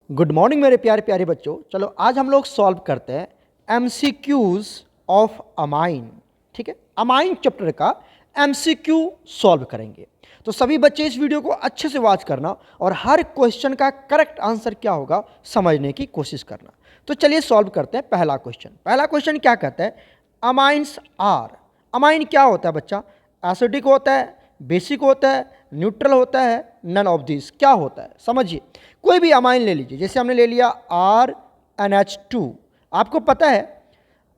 Good morning मेरे प्यारे प्यारे बच्चों। चलो आज हम लोग सॉल्व करते हैं एमसीक्यूज ऑफ अमाइन। ठीक है, अमाइन चैप्टर का एमसीक्यू सॉल्व करेंगे। तो सभी बच्चे इस वीडियो को अच्छे से वॉच करना और हर क्वेश्चन का करेक्ट आंसर क्या होगा समझने की कोशिश करना। तो चलिए सॉल्व करते हैं पहला क्वेश्चन। पहला क्वेश्चन क्या कहता है, अमाइंस आर। अमाइन क्या होता है बच्चा? एसिडिक होता है, बेसिक होता है, न्यूट्रल होता है, नन ऑफ दिस। क्या होता है समझिए। कोई भी अमाइन ले लीजिए, जैसे हमने ले लिया RnH2। आपको पता है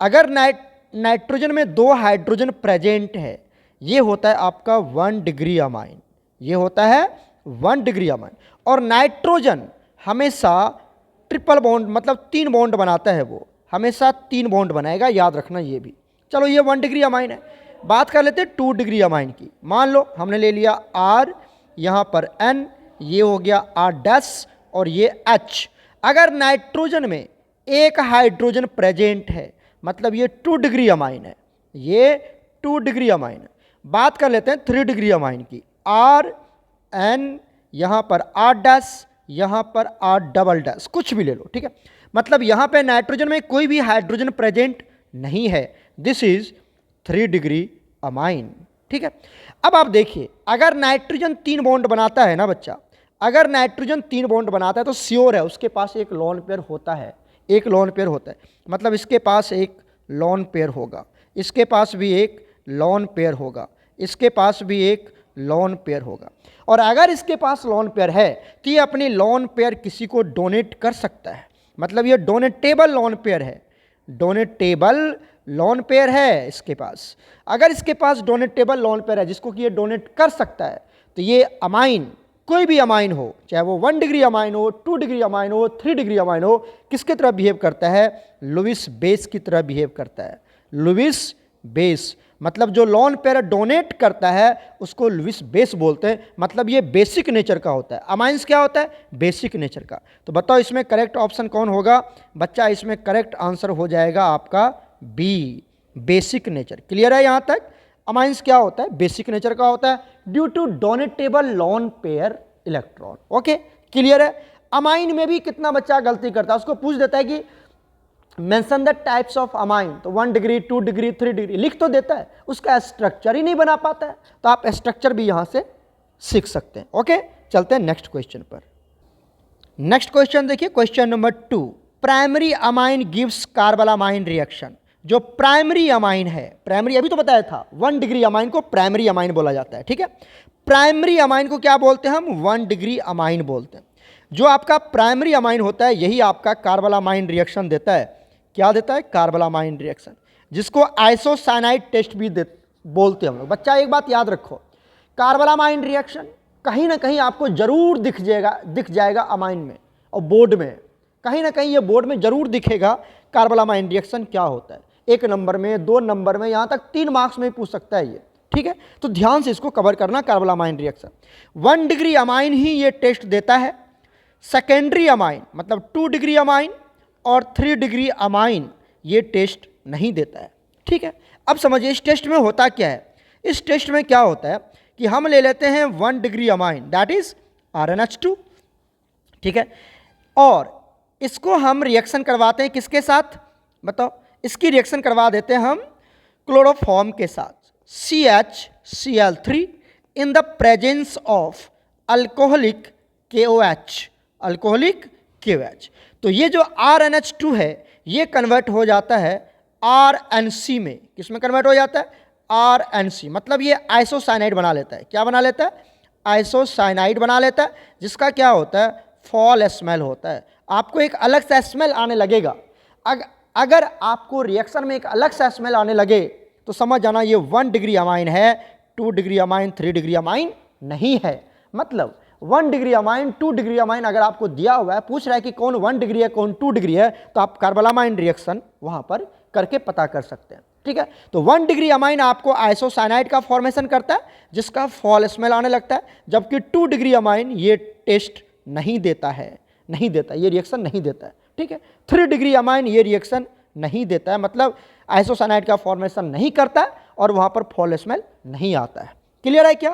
अगर नाइट्रोजन में 2 हाइड्रोजन प्रेजेंट है, ये होता है आपका 1 डिग्री अमाइन। ये होता है 1 डिग्री अमाइन। और नाइट्रोजन हमेशा ट्रिपल बॉन्ड मतलब 3 बॉन्ड बनाता है, वो हमेशा 3 बॉन्ड बनाएगा, याद रखना ये भी। चलो ये 1 डिग्री अमाइन है। बात कर लेते हैं 2 डिग्री अमाइन की। मान लो हमने ले लिया R, यहाँ पर N, ये हो गया R' और ये H। अगर नाइट्रोजन में 1 हाइड्रोजन प्रेजेंट है मतलब ये 2 डिग्री अमाइन है, ये 2 डिग्री अमाइन है। बात कर लेते हैं 3 डिग्री अमाइन की। R N, यहाँ पर R', यहाँ पर R', कुछ भी ले लो, ठीक है। मतलब यहाँ पे नाइट्रोजन में कोई भी हाइड्रोजन प्रेजेंट नहीं है। This is 3 degree amine. ठीक है, अब आप देखिए अगर नाइट्रोजन 3 बॉन्ड बनाता है ना बच्चा, अगर नाइट्रोजन 3 बॉन्ड बनाता है तो श्योर है उसके पास एक लोन पेयर होता है। एक लोन पेयर होता है मतलब इसके पास एक लोन पेयर होगा, इसके पास भी एक लोन पेयर होगा, इसके पास भी एक लोन पेयर होगा। और अगर इसके पास लोन पेयर है तो ये अपनी लोन पेयर किसी को डोनेट कर सकता है। मतलब ये डोनेटेबल लोन पेयर है, डोनेटेबल लोन पेयर है इसके पास। अगर इसके पास डोनेटेबल लोन पेयर है जिसको कि ये डोनेट कर सकता है, तो ये अमाइन, कोई भी अमाइन हो, चाहे वो 1 डिग्री अमाइन हो, 2 डिग्री अमाइन हो, 3 डिग्री अमाइन हो, किसके तरह बिहेव करता है? लुईस बेस की तरह बिहेव करता है। लुईस बेस मतलब जो लोन पेयर डोनेट करता है उसको लुईस बेस बोलते हैं। मतलब ये बेसिक नेचर का होता है। अमाइंस क्या होता है? बेसिक नेचर का। तो बताओ इसमें करेक्ट ऑप्शन कौन होगा बच्चा? इसमें करेक्ट आंसर हो जाएगा आपका बी, बेसिक नेचर। क्लियर है यहाँ तक? अमाइंस क्या होता है? बेसिक नेचर का होता है due to donatable lone pair electron. Okay, clear है? अमाइन में भी कितना बच्चा गलती करता है, उसको पूछ देता है कि mention the types of amine, तो 1 डिग्री, 2 डिग्री, 3 डिग्री लिख तो देता है, उसका स्ट्रक्चर ही नहीं बना पाता है। तो आप स्ट्रक्चर भी यहां से सीख सकते हैं। ओके, चलते हैं नेक्स्ट क्वेश्चन पर। नेक्स्ट क्वेश्चन देखिए, question number 2। Primary amine gives carbylamine reaction. जो प्राइमरी अमाइन है, प्राइमरी अभी तो बताया था 1 डिग्री अमाइन को प्राइमरी अमाइन बोला जाता है। ठीक है, प्राइमरी अमाइन को क्या बोलते हैं हम? 1 डिग्री अमाइन बोलते हैं। जो आपका प्राइमरी अमाइन होता है यही आपका कार्बोलामाइन रिएक्शन देता है। क्या देता है? कार्बोलामाइन रिएक्शन, जिसको आइसोसाइनाइड टेस्ट भी बोलते हैं हम लोग। बच्चा एक बात याद रखो, कार्बोलामाइन रिएक्शन कहीं ना कहीं आपको जरूर दिख जाएगा अमाइन में और बोर्ड में, कहीं ना कहीं ये बोर्ड में जरूर दिखेगा कार्बोलामाइन रिएक्शन क्या होता है। 1 नंबर में, 2 नंबर में, यहाँ तक 3 मार्क्स में पूछ सकता है ये। ठीक है, तो ध्यान से इसको कवर करना। कार्बोलामाइन रिएक्शन 1 डिग्री अमाइन ही ये टेस्ट देता है। सेकेंडरी अमाइन मतलब 2 डिग्री अमाइन और 3 डिग्री अमाइन ये टेस्ट नहीं देता है। ठीक है, अब समझिए इस टेस्ट में होता क्या है। इस टेस्ट में क्या होता है कि हम ले लेते हैं 1 degree amine, that is RnH2। ठीक है, और इसको हम रिएक्शन करवाते हैं किसके साथ बताओ? इसकी रिएक्शन करवा देते हैं हम क्लोरोफॉर्म के साथ, CHCl3 in the presence of alcoholic KOH, alcoholic KOH। तो ये जो RnH2 है ये कन्वर्ट हो जाता है RnC में। किस में कन्वर्ट हो जाता है? RnC। मतलब ये आइसोसाइनाइड बना लेता है। क्या बना लेता है? आइसोसाइनाइड बना लेता है, जिसका क्या होता है? फॉल स्मेल होता है। आपको एक अलग सा स्मेल आने लगेगा। अगर आपको रिएक्शन में एक अलग सा स्मेल आने लगे तो समझ जाना ये 1 डिग्री अमाइन है, 2 डिग्री अमाइन, 3 डिग्री अमाइन नहीं है। मतलब 1 डिग्री अमाइन, 2 डिग्री अमाइन अगर आपको दिया हुआ है, पूछ रहा है कि कौन 1 डिग्री है कौन 2 डिग्री है, तो आप कार्बोलामाइन रिएक्शन वहां पर करके पता कर सकते हैं। ठीक है, तो 1 डिग्री अमाइन आपको आइसोसाइनाइड का फॉर्मेशन करता है जिसका फॉल स्मेल आने लगता है, जबकि 2 डिग्री अमाइन ये टेस्ट नहीं देता है, नहीं देता, ये रिएक्शन नहीं देता है। ठीक है, 3 डिग्री अमाइन ये रिएक्शन नहीं देता है, मतलब आइसोसाइनाइड का फॉर्मेशन नहीं करता है और वहां पर फॉल स्मेल नहीं आता है। क्लियर है क्या?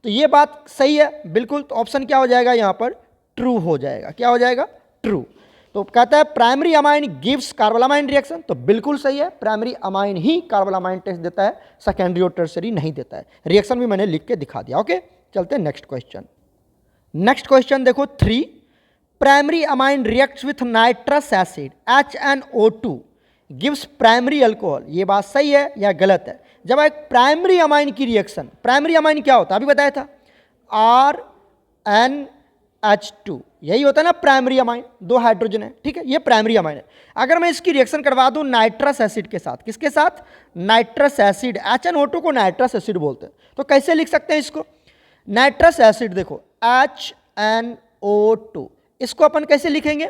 तो ये बात सही है बिल्कुल। तो ऑप्शन क्या हो जाएगा यहाँ पर? ट्रू हो जाएगा। क्या हो जाएगा? ट्रू। तो कहता है primary amine gives carbylamine reaction, तो बिल्कुल सही है, प्राइमरी अमाइन ही कार्बोलामाइन टेस्ट देता है, सेकेंडरी और टर्सरी नहीं देता है। रिएक्शन भी मैंने लिख के दिखा दिया। ओके, चलते हैं नेक्स्ट क्वेश्चन। नेक्स्ट क्वेश्चन देखो 3, primary amine reacts with nitrous acid HNO2 gives primary alcohol. ये बात सही है या गलत है? जब एक प्राइमरी अमाइन की रिएक्शन, प्राइमरी अमाइन क्या होता है अभी बताया था, RNH2, यही होता है ना प्राइमरी अमाइन, 2 हाइड्रोजन है, ठीक है, ये प्राइमरी अमाइन है। अगर मैं इसकी रिएक्शन करवा दूं नाइट्रस एसिड के साथ, किसके साथ? नाइट्रस एसिड, HNO2 को नाइट्रस एसिड बोलते हैं, तो कैसे लिख सकते हैं इसको? नाइट्रस एसिड देखो HNO2, इसको अपन कैसे लिखेंगे?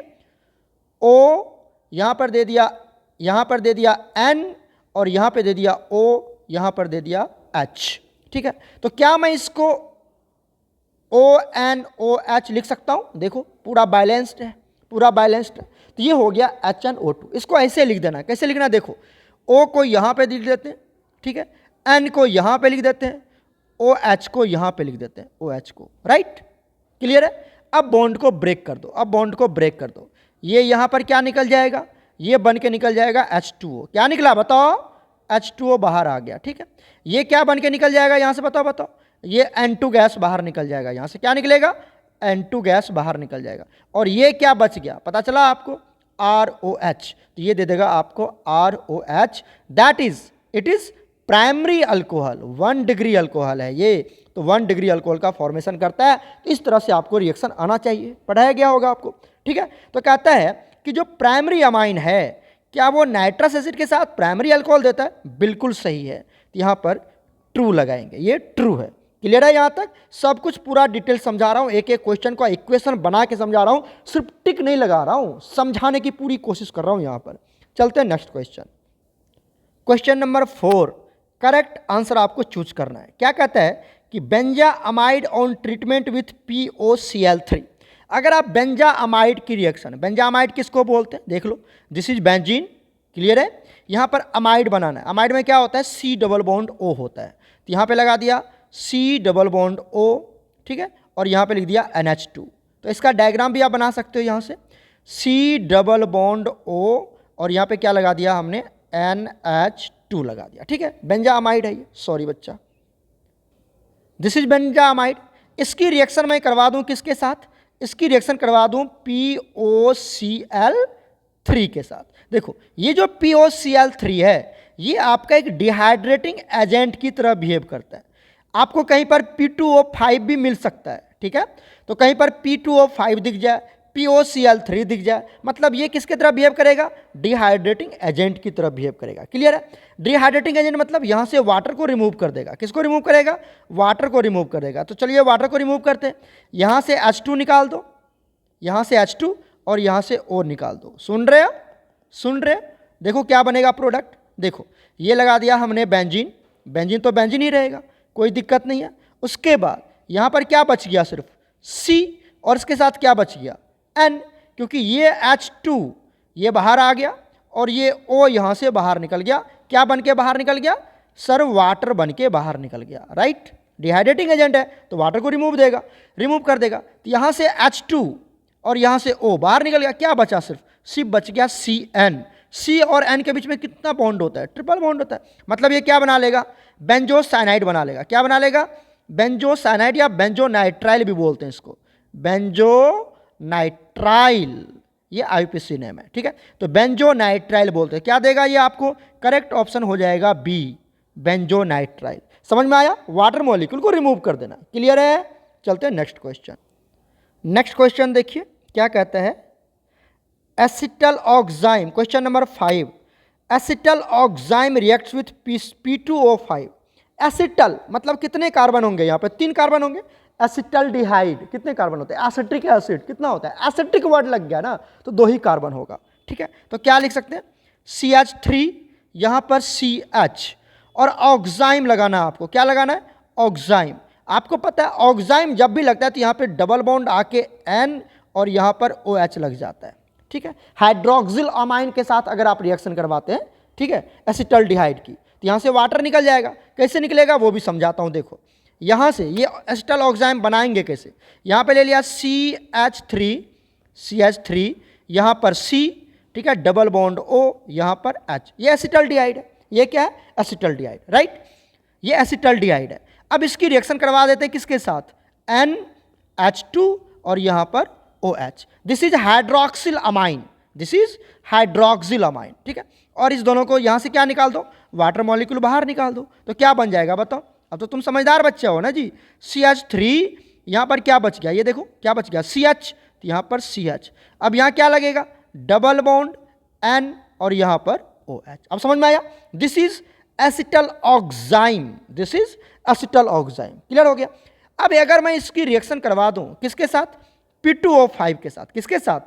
O यहां पर दे दिया, यहां पर दे दिया N, और यहां पे दे दिया O, यहां पर दे दिया H, ठीक है। तो क्या मैं इसको ONOH लिख सकता हूं? देखो पूरा बैलेंस्ड है, पूरा बैलेंस्ड है, तो ये हो गया HNO2। इसको ऐसे लिख देना, कैसे लिखना? देखो O को यहां पे लिख देते हैं, ठीक है, N को यहां पे लिख देते हैं, OH को यहां पे लिख देते हैं, OH को, राइट, क्लियर है। अब बॉन्ड को ब्रेक कर दो, अब बॉन्ड को ब्रेक कर दो, ये यहां पर क्या निकल जाएगा? ये बन के निकल जाएगा H2O। क्या निकला बताओ? H2O बाहर आ गया, ठीक है। ये क्या बन के निकल जाएगा यहां से बताओ? बताओ, ये N2 गैस बाहर निकल जाएगा, यहां से क्या निकलेगा? N2 गैस बाहर निकल जाएगा। और ये क्या बच गया पता चला आपको? ROH, तो ये दे देगा आपको ROH, that is, it is primary alcohol, 1 degree alcohol है ये, तो 1 डिग्री अल्कोहल का फॉर्मेशन करता है। तो इस तरह से आपको रिएक्शन आना चाहिए, पढ़ाया गया होगा आपको, ठीक है। तो कहता है कि जो प्राइमरी अमाइन है क्या वो नाइट्रस एसिड के साथ प्राइमरी अल्कोहल देता है? बिल्कुल सही है, तो यहां पर ट्रू लगाएंगे, ये ट्रू है। क्लियर है? यहां तक सब कुछ पूरा डिटेल समझा रहा हूं, एक एक क्वेश्चन का इक्वेशन बना के समझा रहा हूं, सिर्फ टिक नहीं लगा रहा हूं, समझाने की पूरी कोशिश कर रहा हूं यहां पर। चलते हैं next question. Question number 4, correct answer आपको चूज करना है। क्या कहता है कि benzamide on treatment with POCl3। अगर आप बेंजा अमाइड की रिएक्शन, बेंजा अमाइड किसको बोलते हैं देख लो, दिस इज बेंजीन, क्लियर है। यहां पर अमाइड बनाना है, अमाइड में क्या होता है? C डबल बॉन्ड O होता है, तो यहां पे लगा दिया C डबल बॉन्ड O, ठीक है, और यहां पे लिख दिया NH2। तो इसका डायग्राम भी आप बना सकते हो, यहां से C डबल बॉन्ड O, और यहां पे क्या लगा दिया हमने? NH2 लगा दिया, ठीक है। बेंजा अमाइड है ये, सॉरी बच्चा, दिस इज बेंजा अमाइड। इसकी रिएक्शन मैं करवा दूं किसके साथ? इसकी रिएक्शन करवा दूं POCl3 के साथ। देखो ये जो POCl3 है ये आपका एक डिहाइड्रेटिंग एजेंट की तरह बिहेव करता है। आपको कहीं पर P2O5 भी मिल सकता है, ठीक है, तो कहीं पर P2O5 दिख जाए, POCl3 दिख जाए, मतलब ये किसके तरह बिहेव करेगा? डिहाइड्रेटिंग एजेंट की तरह बिहेव करेगा, क्लियर है। डिहाइड्रेटिंग एजेंट मतलब यहां से वाटर को रिमूव कर देगा। किसको रिमूव करेगा? वाटर को रिमूव कर देगा। तो चलिए वाटर को रिमूव करते हैं, यहां से H2 निकाल दो, यहां से H2 और यहां से O निकाल दो। सुन रहे हो? सुन रहे? देखो क्या बनेगा प्रोडक्ट, देखो ये लगा दिया हमने बेंजीन, बेंजीन तो बेंजीन ही रहेगा, कोई दिक्कत नहीं है। उसके बाद यहां पर क्या बच गया? सिर्फ C, और इसके साथ क्या बच गया? N, क्योंकि ये H2 ये बाहर आ गया और ये O यहां से बाहर निकल गया। क्या बन के बाहर निकल गया? सर वाटर बन के बाहर निकल गया, राइट। डिहाइड्रेटिंग एजेंट है तो वाटर को रिमूव देगा, रिमूव कर देगा। तो यहां से H2 और यहां से O बाहर निकल गया, क्या बचा? सिर्फ बच गया CN। C और N के बीच में कितना बॉन्ड होता है? ट्रिपल बॉन्ड होता है। मतलब ये क्या बना लेगा? बेंजोसाइनाइड बना लेगा। क्या बना लेगा? बेंजोसाइनाइड, या बेंजोनाइट्राइल भी बोलते हैं इसको, बेंजोनाइट्राइल, ये IUPAC नेम है, ठीक है। तो बेंजोनाइट्राइल बोलते हैं। क्या देगा ये आपको? करेक्ट ऑप्शन हो जाएगा B, बेंजोनाइट्राइल। समझ में आया? वाटर मॉलिक्यूल को रिमूव कर देना, क्लियर है। चलते हैं नेक्स्ट क्वेश्चन। नेक्स्ट क्वेश्चन देखिए क्या कहता है, acetal oxime, question number 5, acetal oxime reacts with P2O5। Acetal मतलब कितने कार्बन होंगे? यहाँ पे 3 कार्बन होंगे। एसिटल्डिहाइड कितने कार्बन होते हैं? एसिटिक एसिड कितना होता है? एसिटिक वर्ड लग गया ना, तो 2 ही कार्बन होगा, ठीक है। तो क्या लिख सकते हैं? CH3, यहाँ पर CH, और ऑक्साइम लगाना है आपको। क्या लगाना है? ऑक्साइम। आपको पता है ऑक्साइम जब भी लगता है तो यहाँ पे डबल बॉन्ड आके N और यहाँ पर OH लग जाता है, ठीक है। हाइड्रोक्सिल अमाइन के साथ अगर आप रिएक्शन करवाते हैं, ठीक है, एसिटल्डिहाइड की, तो यहाँ से वाटर निकल जाएगा। कैसे निकलेगा वो भी समझाता हूँ। देखो यहाँ से ये एसिटल ऑक्साइम बनाएंगे कैसे। यहाँ पे ले लिया CH3, CH3, यहाँ पर C, ठीक है, डबल बॉन्ड O, यहाँ पर H। ये एसिटल्डिहाइड है। ये क्या है? Acetaldehyde, right. ये एसिटल्डिहाइड है। अब इसकी रिएक्शन करवा देते हैं किसके साथ? NH2 और यहाँ पर OH। This is hydroxyl amine, this is hydroxyl amine, ठीक है। और इस दोनों को यहाँ से क्या निकाल दो? वाटर मॉलिक्यूल बाहर निकाल दो, तो क्या बन जाएगा बताओ? अब तो तुम समझदार बच्चे हो ना जी। CH3, यहाँ पर क्या बच गया? ये देखो क्या बच गया? CH, तो यहाँ पर CH। अब यहाँ क्या लगेगा? डबल बॉन्ड N और यहाँ पर OH। अब समझ में आया? This is acetal oxime, this is acetal oxime. Clear हो गया? अब अगर मैं इसकी रिएक्शन करवा दूं किसके साथ? P2O5 के साथ। किसके साथ?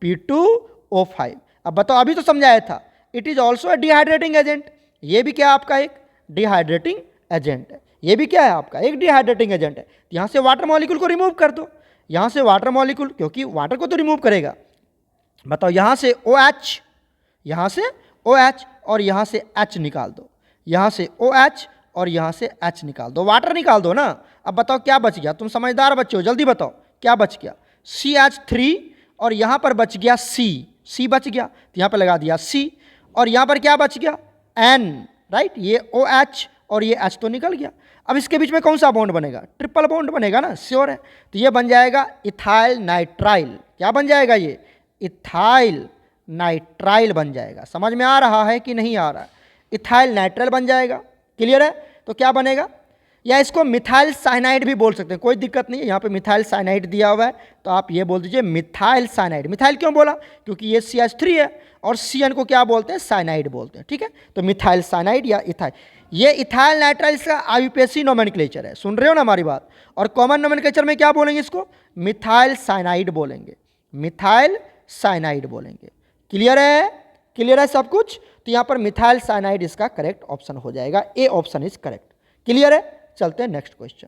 P2O5। अब बताओ, अभी तो समझाया था, it is also a dehydrating agent. ये भी क्या आपका एक डिहाइड्रेटिंग एजेंट है। ये भी क्या है आपका? एक डिहाइड्रेटिंग एजेंट है। यहाँ से वाटर मॉलिक्यूल को रिमूव कर दो, यहाँ से वाटर मॉलिक्यूल, क्योंकि वाटर को तो रिमूव करेगा। बताओ, यहाँ से OH, यहाँ से OH और यहाँ से H निकाल दो, यहाँ से OH और यहाँ से H निकाल दो, वाटर निकाल दो ना। अब बताओ क्या बच गया? तुम समझदार बच्चे हो, जल्दी बताओ क्या बच गया? CH3 और यहाँ पर बच गया C बच गया, तो यहाँ पर लगा दिया C। और यहाँ पर क्या बच गया? N, right. ये OH और ये H तो निकल गया। अब इसके बीच में कौन सा बॉन्ड बनेगा? ट्रिपल बॉन्ड बनेगा ना, श्योर है। तो ये बन जाएगा इथाइल नाइट्राइल। क्या बन जाएगा ये? इथाइल नाइट्राइल बन जाएगा। समझ में आ रहा है कि नहीं आ रहा है? इथाइल नाइट्राइल बन जाएगा। क्लियर है? तो क्या बनेगा? या इसको मिथाइल साइनाइड भी बोल सकते हैं, कोई दिक्कत नहीं है। यहाँ पे मिथाइल साइनाइड दिया हुआ है, तो आप ये बोल दीजिए मिथाइल साइनाइड। मिथाइल क्यों बोला? क्योंकि ये CH3 है और CN को क्या बोलते हैं? साइनाइड बोलते हैं, ठीक है। तो मिथाइल साइनाइड या इथाइल। ये इथाइल नाइट्राइल इसका आईयूपीएसी नोमेनक्लेचर है, सुन रहे हो ना हमारी बात। और कॉमन नोमेनक्लेचर में क्या बोलेंगे इसको? मिथाइल साइनाइड बोलेंगे, मिथाइल साइनाइड बोलेंगे। क्लियर है? क्लियर है सब कुछ? तो यहाँ पर मिथाइल साइनाइड इसका करेक्ट ऑप्शन हो जाएगा। A option is correct. Clear है? चलते हैं नेक्स्ट क्वेश्चन।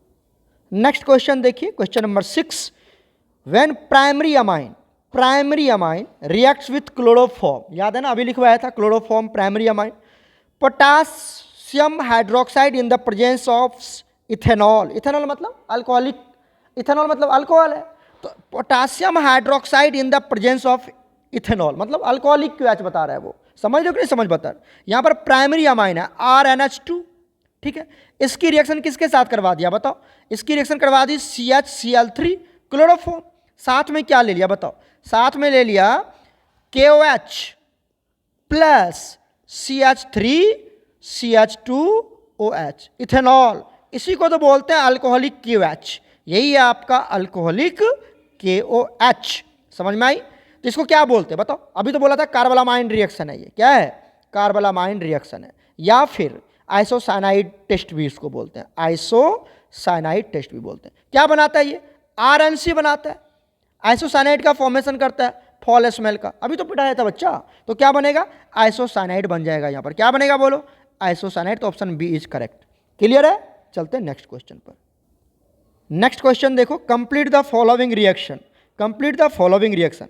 नेक्स्ट क्वेश्चन देखिए, question number 6। When primary amine reacts with chloroform, याद है ना, अभी लिखवाया था chloroform primary amine, potassium hydroxide in the presence of ethanol. Ethanol मतलब अल्कोहलिक, इथेनॉल मतलब अल्कोहल है। तो potassium hydroxide in the presence of ethanol मतलब अल्कोहलिक क्यों बता रहा है वो, समझ लो कि नहीं समझ बता। यहाँ पर प्राइमरी अमाइन है RNH2, ठीक है। इसकी रिएक्शन किसके साथ करवा दिया बताओ? इसकी रिएक्शन करवा दी CHCl3 क्लोरोफॉर्म। साथ में क्या ले लिया बताओ? साथ में ले लिया KOH प्लस CH3CH2OH, इथेनॉल। इसी को तो बोलते हैं अल्कोहलिक KOH। यही है आपका अल्कोहलिक KOH। समझ में आई? तो इसको क्या बोलते हैं बताओ? अभी तो बोला था कार्बोलामाइन रिएक्शन है। ये क्या है? कार्बोलामाइन रिएक्शन है, या फिर आइसोसाइनाइड टेस्ट भी इसको बोलते हैं, आइसोसाइनाइड टेस्ट भी बोलते हैं। क्या बनाता है ये? RNC बनाता है। आइसोसाइनाइड का फॉर्मेशन करता है फॉल स्मेल का, अभी तो पढ़ाया था बच्चा। तो क्या बनेगा? आइसोसाइनाइड बन जाएगा। यहाँ पर क्या बनेगा बोलो? आइसोसाइनाइड। तो option B is correct. Clear है? चलते हैं नेक्स्ट क्वेश्चन पर। नेक्स्ट क्वेश्चन देखो, complete the following reaction. Complete the following reaction,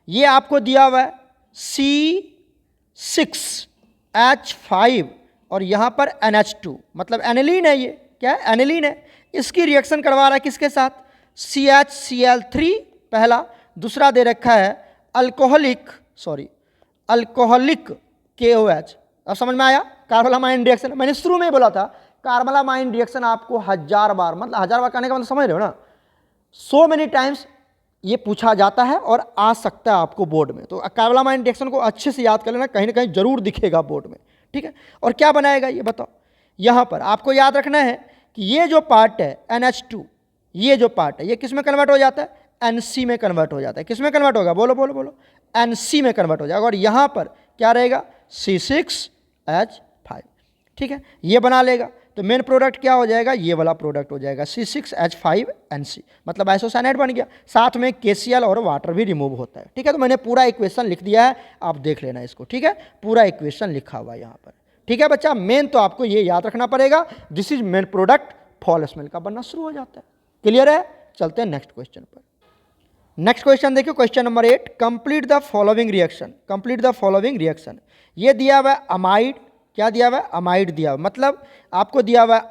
ये आपको दिया हुआ है C6H5 और यहाँ पर NH2 मतलब एनिलीन है। ये क्या है? एनिलीन है। इसकी रिएक्शन करवा रहा है किसके साथ? CHCl3 पहला, दूसरा दे रखा है अल्कोहलिक KOH। अब समझ में आया? कार्बोलामाइन रिएक्शन मैंने शुरू में ही बोला था, कार्बोलामाइन रिएक्शन आपको 1000 बार, मतलब 1000 बार कहने का मतलब समझ रहे हो ना, सो मेनी टाइम्स ये पूछा जाता है और आ सकता है आपको बोर्ड में। तो कार्बोलामाइन रिएक्शन को अच्छे से याद कर लेना, कहीं ना कहीं जरूर दिखेगा बोर्ड में, ठीक है। और क्या बनाएगा ये बताओ? यहाँ पर आपको याद रखना है कि ये जो पार्ट है NH2, ये जो पार्ट है ये किस में कन्वर्ट हो जाता है? NC में कन्वर्ट हो जाता है। किस में कन्वर्ट होगा? बोलो बोलो बोलो। NC में कन्वर्ट हो जाएगा। और यहाँ पर क्या रहेगा? C6H5, ठीक है। ये बना लेगा तो मेन प्रोडक्ट क्या हो जाएगा? ये वाला प्रोडक्ट हो जाएगा C6H5NC, मतलब आइसोसाइनाइड बन गया। साथ में KCl और वाटर भी रिमूव होता है, ठीक है। तो मैंने पूरा इक्वेशन लिख दिया है, आप देख लेना इसको, ठीक है। पूरा इक्वेशन लिखा हुआ है यहाँ पर, ठीक है बच्चा। मेन तो आपको ये याद रखना पड़ेगा, this is main product, fall smell का बनना शुरू हो जाता है। क्लियर है? चलते हैं नेक्स्ट क्वेश्चन पर। नेक्स्ट क्वेश्चन देखिए, question number 8। Complete the following reaction. Complete the following reaction, ये दिया हुआ है अमाइड। क्या दिया हुआ है? अमाइड दिया हुआ, मतलब आपको दिया हुआ है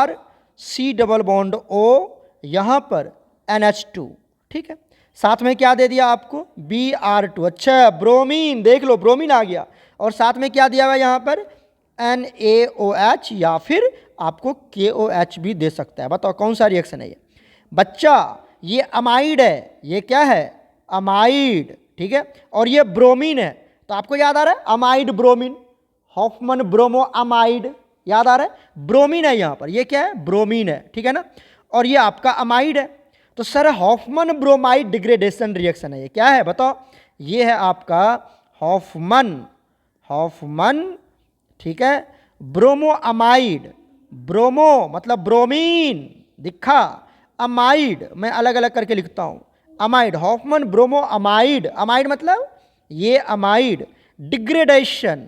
RC डबल बॉन्ड O, यहाँ पर NH2, ठीक है। साथ में क्या दे दिया आपको, Br2। अच्छा, ब्रोमीन, देख लो ब्रोमीन आ गया, और साथ में क्या दिया हुआ यहाँ पर, NaOH, या फिर आपको KOH भी दे सकता है। बताओ कौन सा रिएक्शन है ये बच्चा, ये अमाइड है, ये क्या है, अमाइड, ठीक है, और ये ब्रोमीन है। तो आपको याद आ रहा है amide bromine, Hoffman bromo amide, याद आ रहा है, ब्रोमीन है यहाँ पर, ये क्या है, ब्रोमीन है, ठीक है ना, और ये आपका अमाइड है। तो sir Hoffman bromide degradation reaction है, ये क्या है बताओ, ये है आपका हॉफमन, ठीक है, ब्रोमो अमाइड, ब्रोमो मतलब ब्रोमीन दिखा, अमाइड मैं अलग अलग करके लिखता हूं, amide, Hoffman bromo amide, amide मतलब ये अमाइड डिग्रेडेशन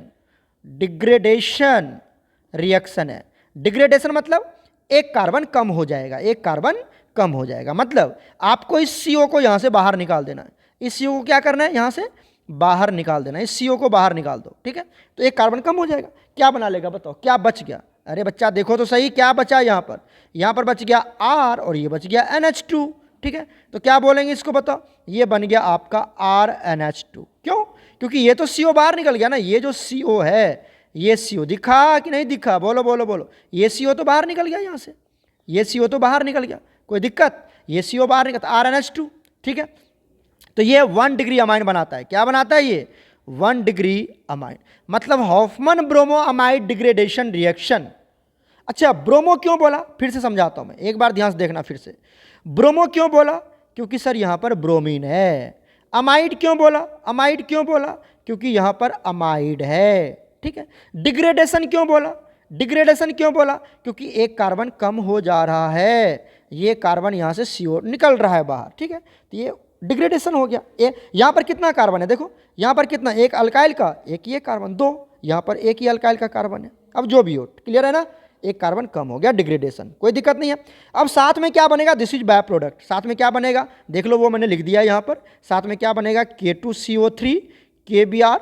रिएक्शन है। डिग्रेडेशन मतलब एक कार्बन कम हो जाएगा, एक कार्बन कम हो जाएगा, मतलब आपको इस CO को यहां से बाहर निकाल देना है, इस CO को क्या करना है, यहां से बाहर निकाल देना है, इस CO को बाहर निकाल दो, ठीक है, तो एक कार्बन कम हो जाएगा। क्या बना लेगा बताओ, क्या बच गया, अरे बच्चा देखो तो सही, क्या बचा यहाँ पर बच गया R, और ये बच गया NH2, ठीक है, तो क्या बोलेंगे इसको बताओ, ये बन गया आपका RNH2। क्यों, क्योंकि ये तो CO बाहर निकल गया ना, ये जो CO है, ये CO दिखा कि नहीं दिखा, बोलो बोलो बोलो, ये CO तो बाहर निकल गया यहाँ से, ये CO तो बाहर निकल गया, कोई दिक्कत, ये CO बाहर निकल, RNH2, ठीक है, तो ये 1 डिग्री अमाइन बनाता है, क्या बनाता है ये, 1 डिग्री अमाइन, मतलब Hoffman bromo amide degradation reaction. अच्छा, ब्रोमो क्यों बोला, फिर से समझाता हूं मैं, एक बार ध्यान से देखना फिर से, ब्रोमो क्यों बोला, क्योंकि सर यहां पर ब्रोमीन है। अमाइड क्यों बोला, क्योंकि यहां पर अमाइड है, ठीक है। डिग्रेडेशन क्यों बोला, क्योंकि एक कार्बन कम हो जा रहा है, ये कार्बन यहां से CO निकल रहा है बाहर, ठीक है, तो ये डिग्रेडेशन हो गया। यहां पर कितना कार्बन है, देखो यहां पर कितना, एक अल्काइल का, एक ये कार्बन, 2, यहां पर एक ही अल्काइल का कार्बन है। अब जो भी हो, क्लियर है ना, एक कार्बन कम हो गया, डिग्रेडेशन, कोई दिक्कत नहीं है। अब साथ में क्या बनेगा, दिस इज बाय प्रोडक्ट, साथ में क्या बनेगा देख लो, वो मैंने लिख दिया यहाँ पर, साथ में क्या बनेगा, K2CO3, KBr